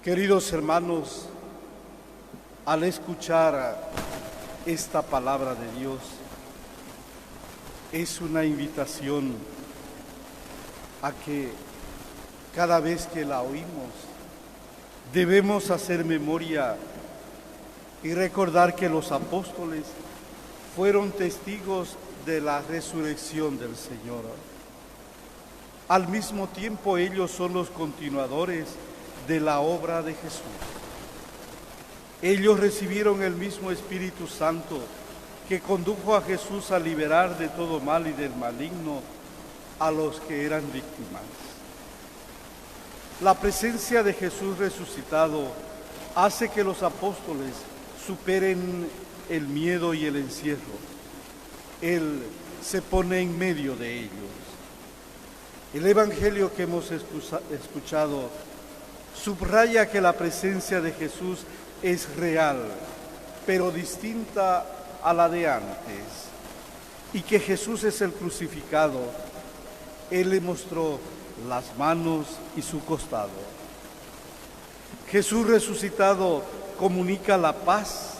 Queridos hermanos, al escuchar esta palabra de Dios, es una invitación a que cada vez que la oímos, debemos hacer memoria y recordar que los apóstoles fueron testigos de la resurrección del Señor. Al mismo tiempo, ellos son los continuadores de la obra de Jesús. Ellos recibieron el mismo Espíritu Santo que condujo a Jesús a liberar de todo mal y del maligno a los que eran víctimas. La presencia de Jesús resucitado hace que los apóstoles superen el miedo y el encierro. Él se pone en medio de ellos. El Evangelio que hemos escuchado subraya que la presencia de Jesús es real, pero distinta a la de antes, y que Jesús es el crucificado. Él le mostró las manos y su costado. Jesús resucitado comunica la paz,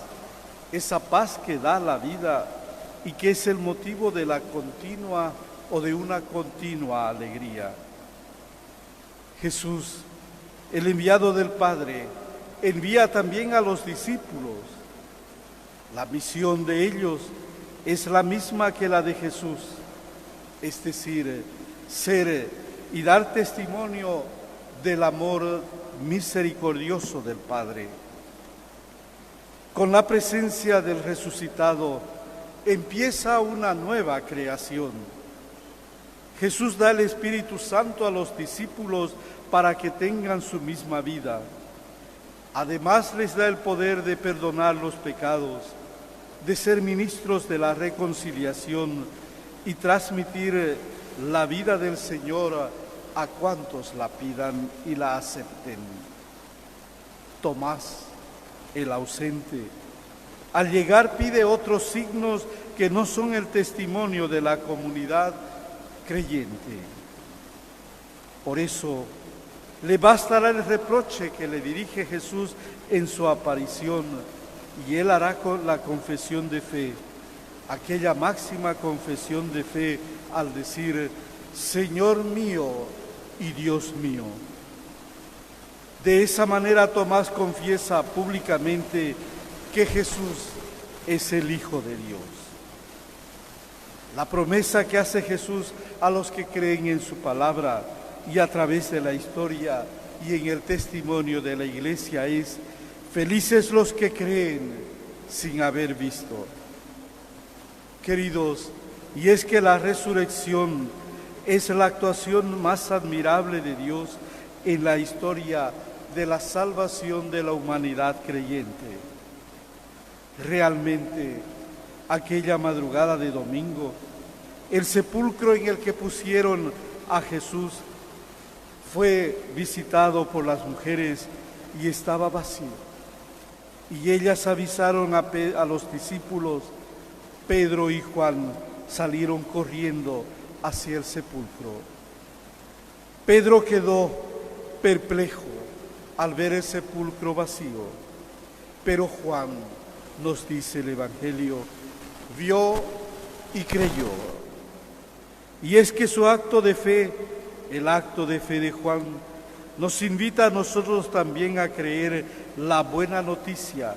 esa paz que da la vida y que es el motivo de la continua o de una continua alegría. Jesús, el enviado del Padre, envía también a los discípulos. La misión de ellos es la misma que la de Jesús, es decir, ser y dar testimonio del amor misericordioso del Padre. Con la presencia del resucitado empieza una nueva creación. Jesús da el Espíritu Santo a los discípulos para que tengan su misma vida. Además les da el poder de perdonar los pecados, de ser ministros de la reconciliación y transmitir la vida del Señor a cuantos la pidan y la acepten. Tomás, el ausente, al llegar pide otros signos que no son el testimonio de la comunidad creyente. Por eso, le bastará el reproche que le dirige Jesús en su aparición y él hará con la confesión de fe, aquella máxima confesión de fe al decir, Señor mío y Dios mío. De esa manera Tomás confiesa públicamente que Jesús es el Hijo de Dios. La promesa que hace Jesús a los que creen en su palabra y a través de la historia y en el testimonio de la Iglesia es: felices los que creen sin haber visto. Queridos, y es que la resurrección es la actuación más admirable de Dios en la historia de la salvación de la humanidad creyente. Realmente, aquella madrugada de domingo, el sepulcro en el que pusieron a Jesús fue visitado por las mujeres y estaba vacío. Y ellas avisaron a los discípulos. Pedro y Juan salieron corriendo hacia el sepulcro. Pedro quedó perplejo al ver el sepulcro vacío, pero Juan, nos dice el Evangelio, vio y creyó. Y es que su acto de fe, el acto de fe de Juan, nos invita a nosotros también a creer la buena noticia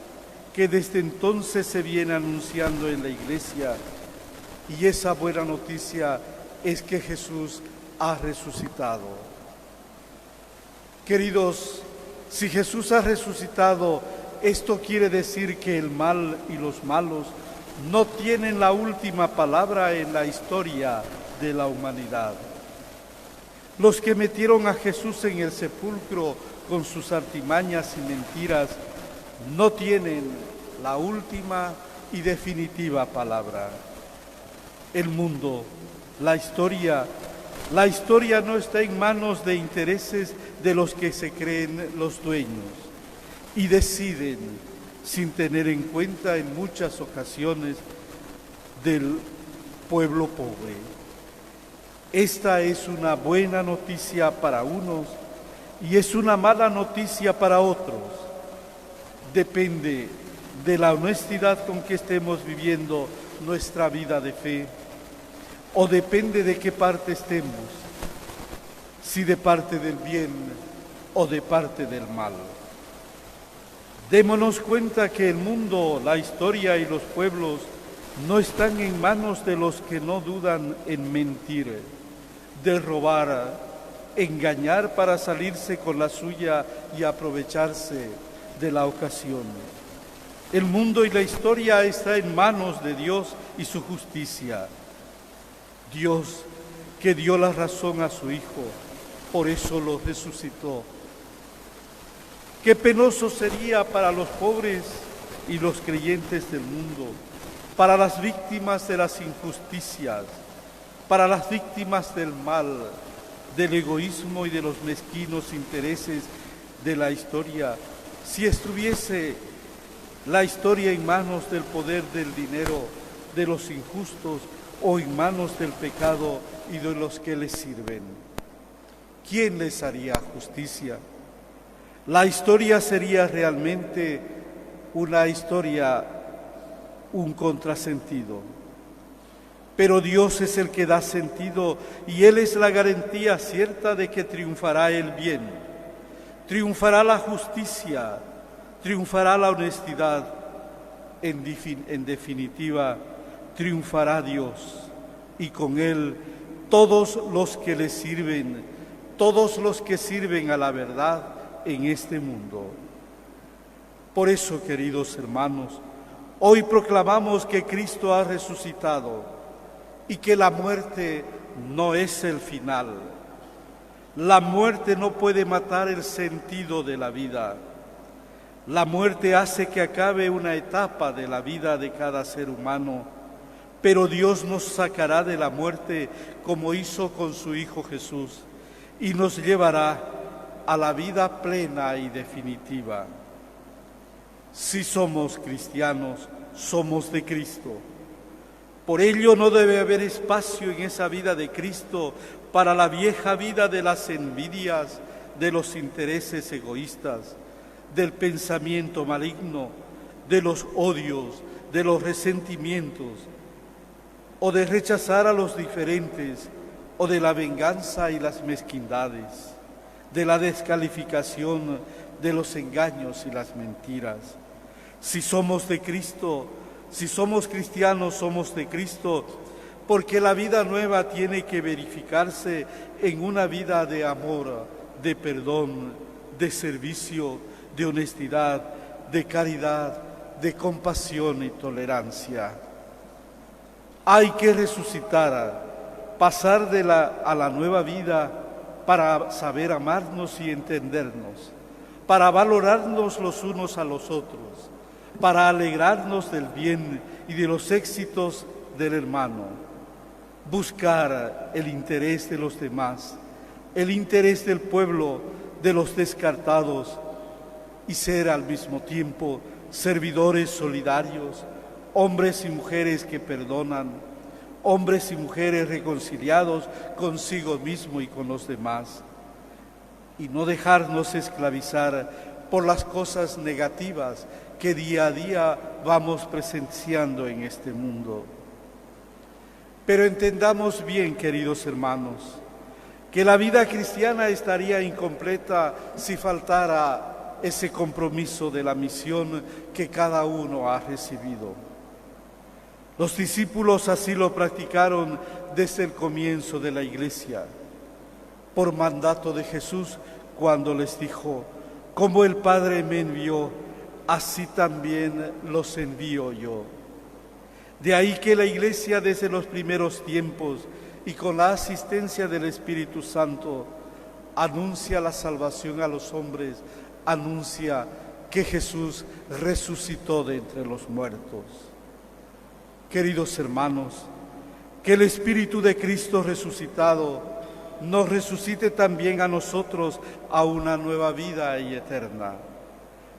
que desde entonces se viene anunciando en la Iglesia. Y esa buena noticia es que Jesús ha resucitado. Queridos, si Jesús ha resucitado, esto quiere decir que el mal y los malos no tienen la última palabra en la historia de la humanidad. Los que metieron a Jesús en el sepulcro con sus artimañas y mentiras no tienen la última y definitiva palabra. El mundo, la historia no está en manos de intereses de los que se creen los dueños y deciden sin tener en cuenta en muchas ocasiones del pueblo pobre. Esta es una buena noticia para unos y es una mala noticia para otros. Depende de la honestidad con que estemos viviendo nuestra vida de fe, o depende de qué parte estemos, si de parte del bien o de parte del mal. Démonos cuenta que el mundo, la historia y los pueblos no están en manos de los que no dudan en mentir, de robar, engañar para salirse con la suya y aprovecharse de la ocasión. El mundo y la historia está en manos de Dios y su justicia. Dios que dio la razón a su Hijo, por eso lo resucitó. Qué penoso sería para los pobres y los creyentes del mundo, para las víctimas de las injusticias, para las víctimas del mal, del egoísmo y de los mezquinos intereses de la historia, si estuviese la historia en manos del poder del dinero, de los injustos, o en manos del pecado y de los que les sirven. ¿Quién les haría justicia? La historia sería realmente una historia, un contrasentido. Pero Dios es el que da sentido y Él es la garantía cierta de que triunfará el bien, triunfará la justicia, triunfará la honestidad, en definitiva, triunfará Dios y con Él todos los que le sirven, todos los que sirven a la verdad en este mundo. Por eso, queridos hermanos, hoy proclamamos que Cristo ha resucitado y que la muerte no es el final. La muerte no puede matar el sentido de la vida. La muerte hace que acabe una etapa de la vida de cada ser humano, pero Dios nos sacará de la muerte como hizo con su Hijo Jesús y nos llevará a la vida plena y definitiva. Si somos cristianos, somos de Cristo. Por ello no debe haber espacio en esa vida de Cristo para la vieja vida de las envidias, de los intereses egoístas, del pensamiento maligno, de los odios, de los resentimientos, o de rechazar a los diferentes, o de la venganza y las mezquindades, de la descalificación, de los engaños y las mentiras. Si somos de Cristo, si somos cristianos, somos de Cristo, porque la vida nueva tiene que verificarse en una vida de amor, de perdón, de servicio, de honestidad, de caridad, de compasión y tolerancia. Hay que resucitar, pasar a la nueva vida para saber amarnos y entendernos, para valorarnos los unos a los otros, para alegrarnos del bien y de los éxitos del hermano, buscar el interés de los demás, el interés del pueblo, de los descartados, y ser al mismo tiempo servidores solidarios, hombres y mujeres que perdonan, hombres y mujeres reconciliados consigo mismo y con los demás, y no dejarnos esclavizar por las cosas negativas que día a día vamos presenciando en este mundo. Pero entendamos bien, queridos hermanos, que la vida cristiana estaría incompleta si faltara ese compromiso de la misión que cada uno ha recibido. Los discípulos así lo practicaron desde el comienzo de la Iglesia, por mandato de Jesús, cuando les dijo: como el Padre me envió, así también los envío yo. De ahí que la Iglesia desde los primeros tiempos y con la asistencia del Espíritu Santo anuncia la salvación a los hombres, anuncia que Jesús resucitó de entre los muertos. Queridos hermanos, que el Espíritu de Cristo resucitado nos resucite también a nosotros a una nueva vida y eterna.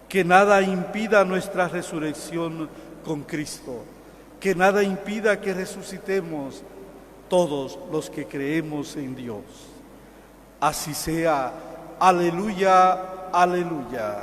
Que nada impida nuestra resurrección con Cristo, que nada impida que resucitemos todos los que creemos en Dios. Así sea Aleluya, aleluya.